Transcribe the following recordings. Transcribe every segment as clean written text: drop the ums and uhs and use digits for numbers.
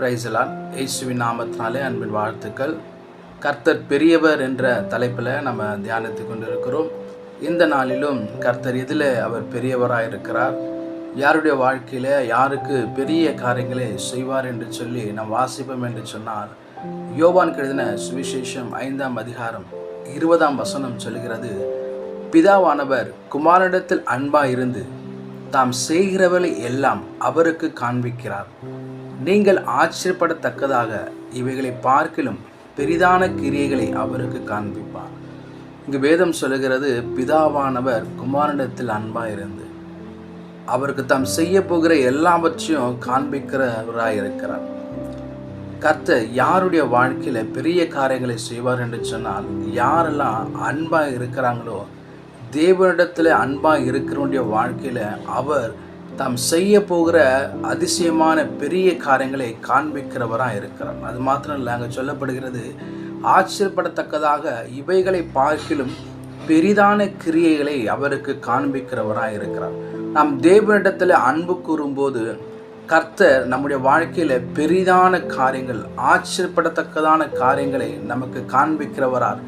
பிரைஸ்லான் இயேசுவின் நாமத்தினாலே அன்பின் வாழ்த்துக்கள். கர்த்தர் பெரியவர் என்ற தலைப்பில் நம்ம தியானித்து கொண்டிருக்கிறோம். இந்த நாளிலும் கர்த்தர் இதில் அவர் பெரியவராக இருக்கிறார், யாருடைய வாழ்க்கையில் யாருக்கு பெரிய காரியங்களை செய்வார் என்று சொல்லி நாம் வாசிப்போம் என்று சொன்னால், யோவான் எழுதின சுவிசேஷம் 5ஆம் அதிகாரம் 20ஆம் வசனம் சொல்கிறது, பிதாவானவர் குமாரனிடத்தில் அன்பாக இருந்து தாம் செய்கிறவர்களை எல்லாம் அவருக்கு காண்பிக்கிறார். நீங்கள் ஆச்சரியப்படத்தக்கதாக இவைகளை பார்க்கிலும் பெரிதான கிரியைகளை அவருக்கு காண்பிப்பார். இங்கு வேதம் சொல்லுகிறது, பிதாவானவர் குமாரனிடத்தில் அன்பாக இருந்து அவருக்கு தாம் செய்ய போகிற எல்லாவற்றையும் காண்பிக்கிறவராக இருக்கிறார். கர்த்தர் யாருடைய வாழ்க்கையில் பெரிய காரியங்களை செய்வார் என்று சொன்னால், யாரெல்லாம் அன்பாக இருக்கிறாங்களோ, தேவனிடத்தில் அன்பாக இருக்கிறவனுடைய வாழ்க்கையில் அவர் தாம் செய்ய போகிற அதிசயமான பெரிய காரியங்களை காண்பிக்கிறவராக இருக்கிறார். அது மாத்திரம் இல்லை, அங்கே சொல்லப்படுகிறது, ஆச்சரியப்படத்தக்கதாக இவைகளை பார்க்கிலும் பெரிதான கிரியைகளை அவருக்கு காண்பிக்கிறவராக இருக்கிறார். நாம் தேவனிடத்தில் அன்பு கூறும்போது கர்த்தர் நம்முடைய வாழ்க்கையில் பெரிதான காரியங்கள், ஆச்சரியப்படத்தக்கதான காரியங்களை நமக்கு காண்பிக்கிறவரார்,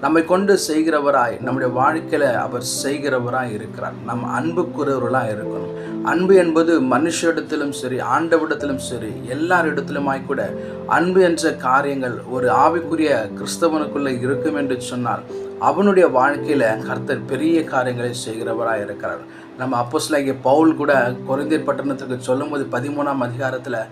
நம்மை கொண்டு செய்கிறவராய் நம்முடைய வாழ்க்கையில் அவர் செய்கிறவராய் இருக்கிறார். நம் அன்புக்குரியவர்களாக இருக்கணும். அன்பு என்பது மனுஷரிடத்திலும் சரி, ஆண்டவரிடத்திலும் சரி, எல்லாரிடத்திலுமாய் கூட அன்பு என்ற காரியங்கள் ஒரு ஆவிக்குரிய கிறிஸ்தவனுக்குள்ளே இருக்கும் என்று சொன்னால், அவனுடைய வாழ்க்கையில் கர்த்தர் பெரிய காரியங்களை செய்கிறவராக இருக்கிறார். நம்ம அப்போஸ்தலனாகிய பவுல் கூட கொரிந்தியர் பட்டணத்துக்கு சொல்லும்போது 13ஆம் அதிகாரத்தில்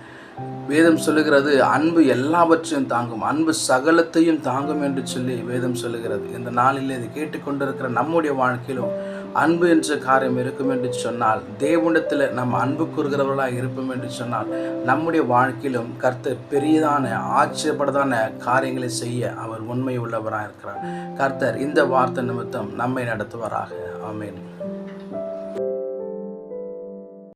வேதம் சொல்லுகிறது, அன்பு எல்லாவற்றையும் தாங்கும், அன்பு சகலத்தையும் தாங்கும் என்று சொல்லி வேதம் சொல்லுகிறது. இந்த நாளில் இதை கேட்டுக்கொண்டிருக்கிற நம்முடைய வாழ்க்கையிலும் அன்பு என்ற காரியம் இருக்கும் என்று சொன்னால், தேவனிடத்தில் நம்ம அன்பு கூறுகிறவர்களாக இருப்போம் என்று சொன்னால், நம்முடைய வாழ்க்கையிலும் கர்த்தர் பெரியதான ஆச்சரியப்படதான காரியங்களை செய்ய அவர் உண்மை உள்ளவராக இருக்கிறார். கர்த்தர் இந்த வார்த்தை நிமித்தம் நம்மை நடத்துவாராக. ஆமென்.